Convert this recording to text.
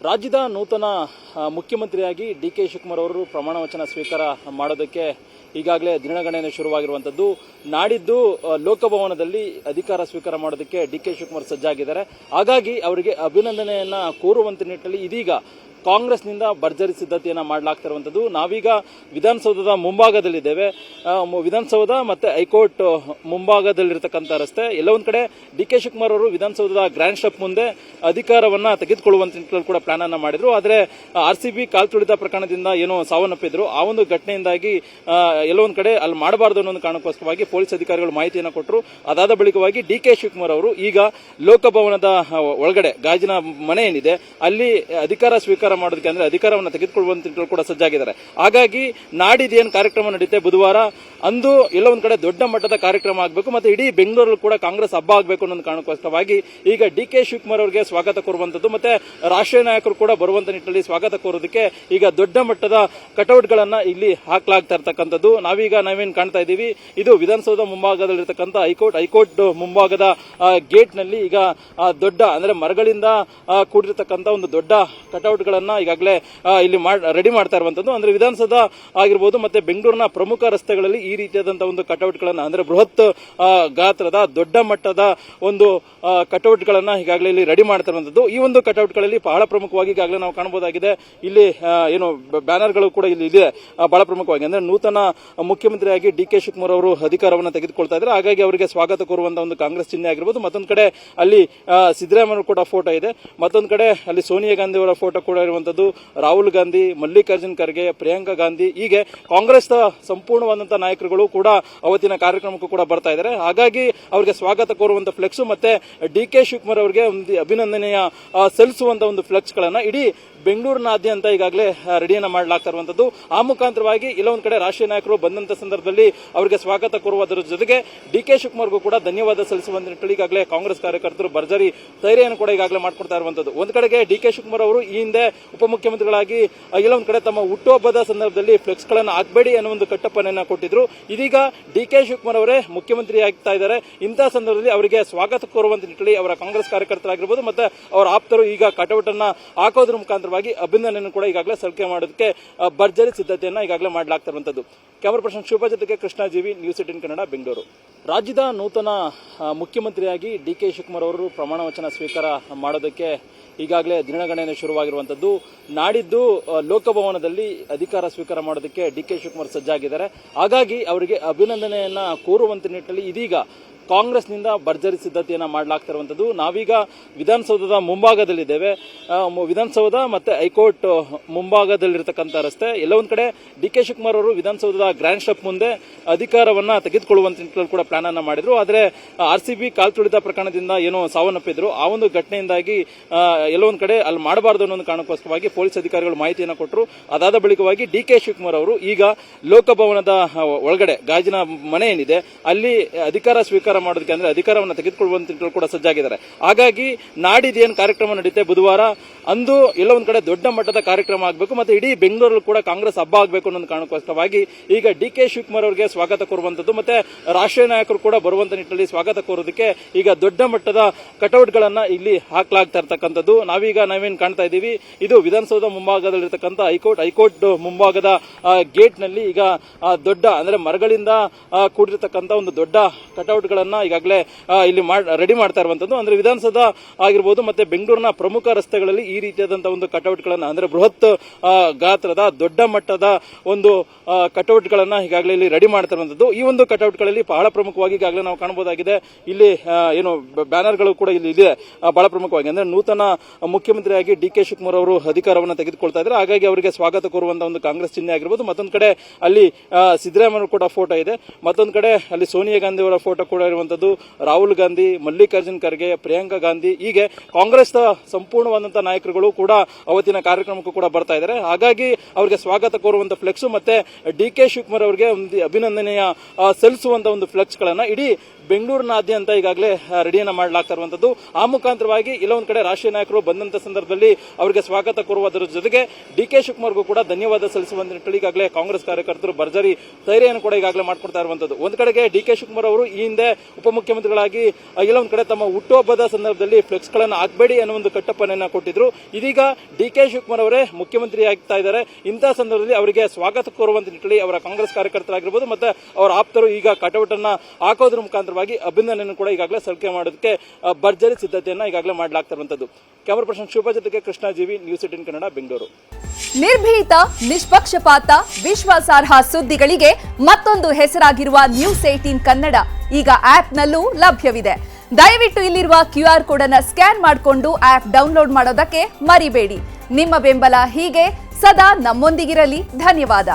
ರಾಜ್ಯದ ನೂತನ ಮುಖ್ಯಮಂತ್ರಿಯಾಗಿ ಡಿ.ಕೆ. ಶಿವಕುಮಾರ್ ಅವರು ಪ್ರಮಾಣ ವಚನ ಸ್ವೀಕಾರ ಮಾಡೋದಕ್ಕೆ ಈಗಾಗಲೇ ದಿನಗಣನೆ ಶುರುವಾಗಿರುವಂತದ್ದು. ನಾಡಿದ್ದು ಲೋಕಭವನದಲ್ಲಿ ಅಧಿಕಾರ ಸ್ವೀಕಾರ ಮಾಡೋದಕ್ಕೆ ಡಿ.ಕೆ. ಶಿವಕುಮಾರ್ ಸಜ್ಜಾಗಿದ್ದಾರೆ. ಹಾಗಾಗಿ ಅವರಿಗೆ ಅಭಿನಂದನೆಯನ್ನ ಕೋರುವಂತ ನಿಟ್ಟಿನಲ್ಲಿ ಇದೀಗ ಕಾಂಗ್ರೆಸ್ನಿಂದ ಭರ್ಜರಿ ಸಿದ್ಧತೆಯನ್ನ ಮಾಡಲಾಗ್ತಿರುವಂತದ್ದು. ನಾವೀಗ ವಿಧಾನಸೌಧದ ಮುಂಭಾಗದಲ್ಲಿದ್ದೇವೆ. ವಿಧಾನಸೌಧ ಮತ್ತೆ ಹೈಕೋರ್ಟ್ ಮುಂಭಾಗದಲ್ಲಿರತಕ್ಕಂಥ ರಸ್ತೆ. ಎಲ್ಲ ಒಂದ್ ಕಡೆ ಡಿ.ಕೆ. ಶಿವಕುಮಾರ್ ಅವರು ವಿಧಾನಸೌಧದ ಗ್ರ್ಯಾಂಡ್ ಸ್ಟೆಪ್ ಮುಂದೆ ಅಧಿಕಾರವನ್ನ ತೆಗೆದುಕೊಳ್ಳುವಂತ ನಿಟ್ಟಿನಲ್ಲಿ ಕೂಡ ಪ್ಲಾನ್ ಅನ್ನ ಮಾಡಿದ್ರು. ಆದ್ರೆ ಆರ್ಸಿಬಿ ಕಾಲ್ ತುಳಿತ ಪ್ರಕರಣದಿಂದ ಏನೋ ಸಾವನ್ನಪ್ಪಿದ್ರು. ಆ ಒಂದು ಘಟನೆಯಿಂದಾಗಿ ಎಲ್ಲೊಂದ್ ಕಡೆ ಅಲ್ಲಿ ಮಾಡಬಾರದು ಅನ್ನೋ ಕಾರಣಕ್ಕೋಸ್ಕರವಾಗಿ ಪೊಲೀಸ್ ಅಧಿಕಾರಿಗಳು ಮಾಹಿತಿಯನ್ನು ಕೊಟ್ಟರು. ಅದಾದ ಬಳಿಕವಾಗಿ ಡಿ.ಕೆ. ಶಿವಕುಮಾರ್ ಅವರು ಈಗ ಲೋಕಭವನದ ಒಳಗಡೆ ಗಾಜಿನ ಮನೆ ಏನಿದೆ ಅಲ್ಲಿ ಅಧಿಕಾರ ಸ್ವೀಕಾರ ಮಾಡೋದಕ್ಕೆ ಅಂದ್ರೆ ಅಧಿಕಾರವನ್ನು ತೆಗೆದುಕೊಳ್ಳುವಂತ ಕೂಡ ಸಜ್ಜಾಗಿದ್ದಾರೆ. ಹಾಗಾಗಿ ನಾಡಿದ್ದೇನು ಕಾರ್ಯಕ್ರಮ ನಡೆಯುತ್ತೆ ಬುಧವಾರ ಅಂದು ಎಲ್ಲ ಒಂದ್ ಕಡೆ ದೊಡ್ಡ ಮಟ್ಟದ ಕಾರ್ಯಕ್ರಮ ಆಗಬೇಕು ಮತ್ತೆ ಇಡೀ ಬೆಂಗಳೂರಲ್ಲಿ ಕೂಡ ಕಾಂಗ್ರೆಸ್ ಹಬ್ಬ ಆಗಬೇಕು ಅನ್ನೋ ಕಾರಣಕ್ಕೋಸ್ಕರವಾಗಿ ಈಗ ಡಿ.ಕೆ. ಶಿವಕುಮಾರ್ ಅವರಿಗೆ ಸ್ವಾಗತ ಕೋರುವಂತದ್ದು ಮತ್ತೆ ರಾಷ್ಟ್ರೀಯ ನಾಯಕರು ಕೂಡ ಬರುವಂತ ನಿಟ್ಟಿನಲ್ಲಿ ಸ್ವಾಗತ ಕೋರೋದಕ್ಕೆ ಈಗ ದೊಡ್ಡ ಮಟ್ಟದ ಕಟೌಟ್ ಗಳನ್ನ ಇಲ್ಲಿ ಹಾಕಲಾಗ್ತಾ ಇರ್ತಕ್ಕಂಥದ್ದು. ನಾವೇನ್ ಕಾಣ್ತಾ ಇದ್ದೀವಿ, ಇದು ವಿಧಾನಸೌಧ ಮುಂಭಾಗದಲ್ಲಿರ್ತಕ್ಕಂಥ ಹೈಕೋರ್ಟ್ ಮುಂಭಾಗದ ಗೇಟ್ ನಲ್ಲಿ ಈಗ ದೊಡ್ಡ ಅಂದ್ರೆ ಮರಗಳಿಂದ ಕೂಡಿರ್ತಕ್ಕಂಥ ಒಂದು ದೊಡ್ಡ ಕಟೌಟ್ ಗಳನ್ನ ಈಗಾಗಲೇ ಇಲ್ಲಿ ರೆಡಿ ಮಾಡ್ತಾ ಇರುವಂತದ್ದು. ಅಂದ್ರೆ ವಿಧಾನಸೌಧ ಆಗಿರ್ಬೋದು ಮತ್ತೆ ಬೆಂಗಳೂರಿನ ಪ್ರಮುಖ ರಸ್ತೆಗಳಲ್ಲಿ ಈ ರೀತಿಯಾದಂತಹ ಒಂದು ಕಟೌಟ್ ಗಳನ್ನ ಅಂದ್ರೆ ಬೃಹತ್ ಗಾತ್ರದ ದೊಡ್ಡ ಮಟ್ಟದ ಒಂದು ಕಟೌಟ್ ಗಳನ್ನ ಈಗಾಗಲೇ ಇಲ್ಲಿ ರೆಡಿ ಮಾಡ್ತಾ ಇರುವಂತದ್ದು. ಈ ಒಂದು ಕಟೌಟ್ ಗಳಲ್ಲಿ ಬಹಳ ಪ್ರಮುಖವಾಗಿ ಈಗಾಗಲೇ ನಾವು ಕಾಣಬಹುದಾಗಿದೆ. ಇಲ್ಲಿ ಏನು ಬ್ಯಾನರ್ ಗಳು ಕೂಡ ಇಲ್ಲಿ ಇದೆ ಬಹಳ ಪ್ರಮುಖವಾಗಿ. ಅಂದ್ರೆ ನೂತನ ಮುಖ್ಯಮಂತ್ರಿಯಾಗಿ ಡಿ.ಕೆ. ಶಿವಕುಮಾರ್ ಅವರು ಅಧಿಕಾರವನ್ನು ತೆಗೆದುಕೊಳ್ತಾ ಇದ್ದಾರೆ. ಹಾಗಾಗಿ ಅವರಿಗೆ ಸ್ವಾಗತ ಕೋರುವಂತಹ ಒಂದು ಕಾಂಗ್ರೆಸ್ ಚಿಹ್ನೆ ಆಗಿರ್ಬೋದು. ಮತ್ತೊಂದು ಕಡೆ ಅಲ್ಲಿ ಸಿದ್ದರಾಮಯ್ಯ ಕೂಡ ಫೋಟೋ ಇದೆ. ಮತ್ತೊಂದು ಕಡೆ ಅಲ್ಲಿ ಸೋನಿಯಾ ಗಾಂಧಿ ಅವರ ಫೋಟೋ ಕೂಡ ಇರುವಂತದ್ದು. ರಾಹುಲ್ ಗಾಂಧಿ, ಮಲ್ಲಿಕಾರ್ಜುನ್ ಖರ್ಗೆ, ಪ್ರಿಯಾಂಕಾ ಗಾಂಧಿ ಹೀಗೆ ಕಾಂಗ್ರೆಸ್ ಸಂಪೂರ್ಣವಾದಂತಹ ನಾಯಕರುಗಳು ಕೂಡ ಅವತ್ತಿನ ಕಾರ್ಯಕ್ರಮಕ್ಕೂ ಕೂಡ ಬರ್ತಾ ಇದ್ದಾರೆ. ಹಾಗಾಗಿ ಅವರಿಗೆ ಸ್ವಾಗತ ಕೋರುವಂತ ಫ್ಲೆಕ್ಸ್ ಮತ್ತೆ ಡಿ.ಕೆ. ಶಿವಕುಮಾರ್ ಅವರಿಗೆ ಒಂದು ಅಭಿನಂದನೆಯ ಸಲ್ಲಿಸುವಂತ ಒಂದು ಫ್ಲೆಕ್ಸ್ ಗಳನ್ನ ಇಡೀ ಬೆಂಗಳೂರಿನಾದ್ಯಂತ ಈಗಾಗಲೇ ರೆಡಿಯನ್ನ ಮಾಡಲಾಗ್ತಾ ಇರುವಂತದ್ದು. ಆ ಮುಖಾಂತರವಾಗಿ ಇಲ್ಲೊಂದ್ ಕಡೆ ರಾಷ್ಟ್ರೀಯ ನಾಯಕರು ಬಂದಂತ ಸಂದರ್ಭದಲ್ಲಿ ಅವರಿಗೆ ಸ್ವಾಗತ ಕೋರುವುದರ ಜೊತೆಗೆ ಡಿ.ಕೆ. ಶಿವಕುಮಾರ್ಗೂ ಕೂಡ ಧನ್ಯವಾದ ಸಲ್ಲಿಸುವಂತ ನಿಟ್ಟಿನಲ್ಲಿ ಈಗಾಗಲೇ ಕಾಂಗ್ರೆಸ್ ಕಾರ್ಯಕರ್ತರು ಭರ್ಜರಿ ತಯಾರಿಯನ್ನು ಕೂಡ ಈಗಾಗಲೇ ಮಾಡ್ಕೊಡ್ತಾ ಇರುವಂತದ್ದು. ಒಂದ್ ಕಡೆಗೆ ಡಿ.ಕೆ. ಶಿವಕುಮಾರ್ ಅವರು ಈ ಹಿಂದೆ ಉಪಮುಖ್ಯಮಂತ್ರಿಗಳಾಗಿ ಇಲ್ಲೊಂದ್ ಕಡೆ ತಮ್ಮ ಹುಟ್ಟುಹಬ್ಬದ ಸಂದರ್ಭದಲ್ಲಿ ಫ್ಲೆಕ್ಸ್ ಗಳನ್ನ ಹಾಕಬೇಡಿ ಅನ್ನೋ ಒಂದು ಕಟ್ಟಪ್ಪನೆಯನ್ನ ಕೊಟ್ಟಿದ್ರು. ಇದೀಗ ಡಿ.ಕೆ. ಶಿವಕುಮಾರ್ ಅವರೇ ಮುಖ್ಯಮಂತ್ರಿ ಆಗ್ತಾ ಇದ್ದಾರೆ. ಇಂತಹ ಸಂದರ್ಭದಲ್ಲಿ ಅವರಿಗೆ ಸ್ವಾಗತ ಕೋರುವಂತ ನಿಟ್ಟಿನಲ್ಲಿ ಅವರ ಕಾಂಗ್ರೆಸ್ ಕಾರ್ಯಕರ್ತರಾಗಿರ್ಬೋದು ಮತ್ತೆ ಅವರ ಆಪ್ತರು ಈಗ ಕಟೌಟ್ ಅನ್ನ ಹಾಕೋದ್ರ ಮುಖಾಂತರ ಅಭಿನಂದನೆ ಕೂಡ ಈಗಾಗಲೇ ಸಲ್ಲಿಕೆ ಮಾಡೋದಕ್ಕೆ ಭರ್ಜರಿ ಸಿದ್ಧತೆಯನ್ನ ಈಗಾಗಲೇ ಮಾಡಲಾಗ್ತಾ ಇರುವಂತದ್ದು. ಕ್ಯಾಮರಾ ಪರ್ಸನ್ ಶುಭ ಜೊತೆಗೆ ಕೃಷ್ಣ ಜೀವಿ, ನ್ಯೂಸ್ 18 ಕನ್ನಡ, ಬೆಂಗಳೂರು. ರಾಜ್ಯದ ನೂತನ ಮುಖ್ಯಮಂತ್ರಿಯಾಗಿ ಡಿ.ಕೆ. ಶಿವಕುಮಾರ್ ಅವರು ಪ್ರಮಾಣ ವಚನ ಸ್ವೀಕಾರ ಮಾಡೋದಕ್ಕೆ ಈಗಾಗಲೇ ದಿನಗಣನೆ ಶುರುವಾಗಿರುವಂತದ್ದು. ನಾಡಿದ್ದು ಲೋಕಭವನದಲ್ಲಿ ಅಧಿಕಾರ ಸ್ವೀಕಾರ ಮಾಡೋದಕ್ಕೆ ಡಿ.ಕೆ. ಶಿವಕುಮಾರ್ ಸಜ್ಜಾಗಿದ್ದಾರೆ. ಹಾಗಾಗಿ ಅವರಿಗೆ ಅಭಿನಂದನೆಯನ್ನ ಕೋರುವಂತ ನಿಟ್ಟಿನಲ್ಲಿ ಇದೀಗ ಕಾಂಗ್ರೆಸ್ನಿಂದ ಭರ್ಜರಿ ಸಿದ್ಧತೆಯನ್ನ ಮಾಡಲಾಗ್ತಿರುವಂತದ್ದು. ನಾವೀಗ ವಿಧಾನಸೌಧದ ಮುಂಭಾಗದಲ್ಲಿದ್ದೇವೆ. ವಿಧಾನಸೌಧ ಮತ್ತೆ ಹೈಕೋರ್ಟ್ ಮುಂಭಾಗದಲ್ಲಿರತಕ್ಕಂಥ ರಸ್ತೆ. ಎಲ್ಲ ಒಂದ್ ಕಡೆ ಡಿ.ಕೆ. ಶಿವಕುಮಾರ್ ಅವರು ವಿಧಾನಸೌಧದ ಗ್ರ್ಯಾಂಡ್ ಸ್ಟೆಪ್ ಮುಂದೆ ಅಧಿಕಾರವನ್ನ ತೆಗೆದುಕೊಳ್ಳುವಂತ ನಿಟ್ಟಿನಲ್ಲಿ ಕೂಡ ಪ್ಲಾನ್ ಅನ್ನ ಮಾಡಿದ್ರು. ಆದ್ರೆ ಆರ್ಸಿಬಿ ಕಾಲ್ ತುಳಿತ ಪ್ರಕರಣದಿಂದ ಏನೋ ಸಾವನ್ನಪ್ಪಿದ್ರು. ಆ ಒಂದು ಘಟನೆಯಿಂದಾಗಿ ಎಲ್ಲೊಂದ್ ಕಡೆ ಅಲ್ಲಿ ಮಾಡಬಾರದು ಅನ್ನೋ ಕಾರಣಕ್ಕೋಸ್ಕರವಾಗಿ ಪೊಲೀಸ್ ಅಧಿಕಾರಿಗಳು ಮಾಹಿತಿಯನ್ನು ಕೊಟ್ಟರು. ಅದಾದ ಬಳಿಕವಾಗಿ ಡಿ.ಕೆ. ಶಿವಕುಮಾರ್ ಅವರು ಈಗ ಲೋಕಭವನದ ಒಳಗಡೆ ಗಾಜಿನ ಮನೆ ಏನಿದೆ ಅಲ್ಲಿ ಅಧಿಕಾರ ಸ್ವೀಕಾರ ಮಾಡೋದಕ್ಕೆ ಅಂದ್ರೆ ಅಧಿಕಾರವನ್ನು ತೆಗೆದುಕೊಳ್ಳುವಂತ ಕೂಡ ಸಜ್ಜಾಗಿದ್ದಾರೆ. ಹಾಗಾಗಿ ನಾಡಿದ್ದೇನು ಕಾರ್ಯಕ್ರಮ ನಡೆಯುತ್ತೆ ಬುಧವಾರ ಅಂದು ಎಲ್ಲ ಒಂದ್ ಕಡೆ ದೊಡ್ಡ ಮಟ್ಟದ ಕಾರ್ಯಕ್ರಮ ಆಗಬೇಕು ಮತ್ತೆ ಇಡೀ ಬೆಂಗಳೂರಲ್ಲಿ ಕೂಡ ಕಾಂಗ್ರೆಸ್ ಹಬ್ಬ ಆಗಬೇಕು ಅನ್ನೋ ಕಾರಣಕ್ಕೋಸ್ಕರವಾಗಿ ಈಗ ಡಿ.ಕೆ. ಶಿವಕುಮಾರ್ ಅವರಿಗೆ ಸ್ವಾಗತ ಕೋರುವಂತದ್ದು ಮತ್ತೆ ರಾಷ್ಟ್ರೀಯ ನಾಯಕರು ಕೂಡ ಬರುವಂತ ನಿಟ್ಟಿನಲ್ಲಿ ಸ್ವಾಗತ ಕೋರೋದಕ್ಕೆ ಈಗ ದೊಡ್ಡ ಮಟ್ಟದ ಕಟೌಟ್ ಗಳನ್ನ ಇಲ್ಲಿ ಹಾಕಲಾಗ್ತಾ ಇರ್ತಕ್ಕಂಥದ್ದು. ನಾವೇನ್ ಕಾಣ್ತಾ ಇದ್ದೀವಿ, ಇದು ವಿಧಾನಸೌಧ ಮುಂಭಾಗದಲ್ಲಿರ್ತಕ್ಕಂಥ ಹೈಕೋರ್ಟ್ ಮುಂಭಾಗದ ಗೇಟ್ ನಲ್ಲಿ ಈಗ ದೊಡ್ಡ ಅಂದ್ರೆ ಮರಗಳಿಂದ ಕೂಡಿರ್ತಕ್ಕಂಥ ಒಂದು ದೊಡ್ಡ ಕಟೌಟ್ ಗಳನ್ನ ಈಗಾಗಲೇ ಇಲ್ಲಿ ರೆಡಿ ಮಾಡ್ತಾ ಇರುವಂತದ್ದು. ಅಂದ್ರೆ ವಿಧಾನಸೌಧ ಆಗಿರ್ಬೋದು ಮತ್ತೆ ಬೆಂಗಳೂರಿನ ಪ್ರಮುಖ ರಸ್ತೆಗಳಲ್ಲಿ ಈ ರೀತಿಯಾದಂತಹ ಒಂದು ಕಟೌಟ್ ಗಳನ್ನ ಅಂದ್ರೆ ಬೃಹತ್ ಗಾತ್ರದ ದೊಡ್ಡ ಮಟ್ಟದ ಒಂದು ಕಟೌಟ್ ಗಳನ್ನ ಈಗಾಗಲೇ ಇಲ್ಲಿ ರೆಡಿ ಮಾಡ್ತಾ ಇರುವಂತದ್ದು. ಈ ಒಂದು ಕಟೌಟ್ ಗಳಲ್ಲಿ ಬಹಳ ಪ್ರಮುಖವಾಗಿ ಈಗಾಗಲೇ ನಾವು ಕಾಣಬಹುದಾಗಿದೆ. ಇಲ್ಲಿ ಏನು ಬ್ಯಾನರ್ ಗಳು ಕೂಡ ಇಲ್ಲಿ ಇದೆ ಬಹಳ ಪ್ರಮುಖವಾಗಿ. ಅಂದ್ರೆ ನೂತನ ಮುಖ್ಯಮಂತ್ರಿಯಾಗಿ ಡಿ.ಕೆ. ಶಿವಕುಮಾರ್ ಅವರು ಅಧಿಕಾರವನ್ನು ತೆಗೆದುಕೊಳ್ತಾ ಇದ್ದಾರೆ. ಹಾಗಾಗಿ ಅವರಿಗೆ ಸ್ವಾಗತ ಕೋರುವಂತಹ ಒಂದು ಕಾಂಗ್ರೆಸ್ ಚಿಹ್ನೆ ಆಗಿರ್ಬೋದು. ಮತ್ತೊಂದು ಕಡೆ ಅಲ್ಲಿ ಸಿದ್ದರಾಮಯ್ಯ ಕೂಡ ಫೋಟೋ ಇದೆ. ಮತ್ತೊಂದು ಕಡೆ ಅಲ್ಲಿ ಸೋನಿಯಾ ಗಾಂಧಿ ಅವರ ಫೋಟೋ ಕೂಡ ಇರುವಂತದ್ದು. ರಾಹುಲ್ ಗಾಂಧಿ, ಮಲ್ಲಿಕಾರ್ಜುನ್ ಖರ್ಗೆ, ಪ್ರಿಯಾಂಕಾ ಗಾಂಧಿ ಹೀಗೆ ಕಾಂಗ್ರೆಸ್ ಸಂಪೂರ್ಣವಾದಂತಹ ನಾಯಕರುಗಳು ಕೂಡ ಅವತ್ತಿನ ಕಾರ್ಯಕ್ರಮಕ್ಕೂ ಕೂಡ ಬರ್ತಾ ಇದ್ದಾರೆ. ಹಾಗಾಗಿ ಅವರಿಗೆ ಸ್ವಾಗತ ಕೋರುವಂತ ಫ್ಲೆಕ್ಸ್ ಮತ್ತೆ ಡಿ.ಕೆ. ಶಿವಕುಮಾರ್ ಅವರಿಗೆ ಒಂದು ಅಭಿನಂದನೆಯ ಸಲ್ಲಿಸುವಂತ ಒಂದು ಫ್ಲೆಕ್ಸ್ ಗಳನ್ನ ಇಡೀ ಬೆಂಗಳೂರಿನಾದ್ಯಂತ ಈಗಾಗಲೇ ರೆಡಿಯನ್ನ ಮಾಡಲಾಗ್ತಾ ಇರುವಂತದ್ದು. ಆ ಮುಖಾಂತರವಾಗಿ ಇಲ್ಲೊಂದ್ ಕಡೆ ರಾಷ್ಟ್ರೀಯ ನಾಯಕರು ಬಂದಂತ ಸಂದರ್ಭದಲ್ಲಿ ಅವರಿಗೆ ಸ್ವಾಗತ ಕೋರುವುದರ ಜೊತೆಗೆ ಡಿ.ಕೆ. ಶಿವಕುಮಾರ್ಗೂ ಕೂಡ ಧನ್ಯವಾದ ಸಲ್ಲಿಸುವಂತ ನಿಟ್ಟಿನಲ್ಲಿ ಈಗಾಗಲೇ ಕಾಂಗ್ರೆಸ್ ಕಾರ್ಯಕರ್ತರು ಭರ್ಜರಿ ತಯಾರಿಯನ್ನು ಕೂಡ ಈಗಾಗಲೇ ಮಾಡ್ಕೊಳ್ತಾ ಇರುವಂತದ್ದು. ಒಂದ್ ಕಡೆಗೆ ಡಿ.ಕೆ. ಶಿವಕುಮಾರ್ ಅವರು ಈ ಹಿಂದೆ ಉಪಮುಖ್ಯಮಂತ್ರಿಗಳಾಗಿ ಇಲ್ಲೊಂದ್ ಕಡೆ ತಮ್ಮ ಹುಟ್ಟುಹಬ್ಬದ ಸಂದರ್ಭದಲ್ಲಿ ಫ್ಲೆಕ್ಸ್ ಗಳನ್ನು ಹಾಕಬೇಡಿ ಅನ್ನೋ ಒಂದು ಕಟ್ಟಪ್ಪನೆಯನ್ನ ಕೊಟ್ಟಿದ್ರು. ಇದೀಗ ಡಿ.ಕೆ. ಶಿವಕುಮಾರ್ ಅವರೇ ಮುಖ್ಯಮಂತ್ರಿ ಆಗ್ತಾ ಇದ್ದಾರೆ. ಇಂತಹ ಸಂದರ್ಭದಲ್ಲಿ ಅವರಿಗೆ ಸ್ವಾಗತ ಕೋರುವಂತ ನಿಟ್ಟಿನಲ್ಲಿ ಅವರ ಕಾಂಗ್ರೆಸ್ ಕಾರ್ಯಕರ್ತರಾಗಿರ್ಬೋದು ಮತ್ತೆ ಅವರ ಆಪ್ತರು ಈಗ ಕಟೌಟನ್ನ ಹಾಕೋದ್ರ ಮುಖಾಂತರವಾಗಿ ಅಭಿನಂದನೆಯನ್ನು ಕೂಡ ಈಗಾಗಲೇ ಸಲ್ಲಿಕೆ ಮಾಡೋದಕ್ಕೆ ಭರ್ಜರಿ ಸಿದ್ಧತೆಯನ್ನ ಈಗಾಗಲೇ ಮಾಡಲಾಗ್ತಿರುವಂತದ್ದು. ಕ್ಯಾಮರಾ ಪರ್ಸನ್ ಶಿವಪ್ಪ ಜೊತೆಗೆ ಕೃಷ್ಣ ಜೀವಿ, ನ್ಯೂಸ್ 18 ಕನ್ನಡ, ಬೆಂಗಳೂರು. ನಿರ್ಭೀತ, ನಿಷ್ಪಕ್ಷಪಾತ, ವಿಶ್ವಾಸಾರ್ಹ ಸುದ್ದಿಗಳಿಗೆ ಮತ್ತೊಂದು ಹೆಸರಾಗಿರುವ ನ್ಯೂಸ್ 18 ಕನ್ನಡ ಈಗ ಆಪ್ನಲ್ಲೂ ಲಭ್ಯವಿದೆ. ದಯವಿಟ್ಟು ಇಲ್ಲಿರುವ QR ಕೋಡ್ ಅನ್ನು ಸ್ಕ್ಯಾನ್ ಮಾಡಿಕೊಂಡು ಆಪ್ ಡೌನ್ಲೋಡ್ ಮಾಡೋದಕ್ಕೆ ಮರಿಬೇಡಿ. ನಿಮ್ಮ ಬೆಂಬಲ ಹೀಗೆ ಸದಾ ನಮ್ಮೊಂದಿಗಿರಲಿ. ಧನ್ಯವಾದ.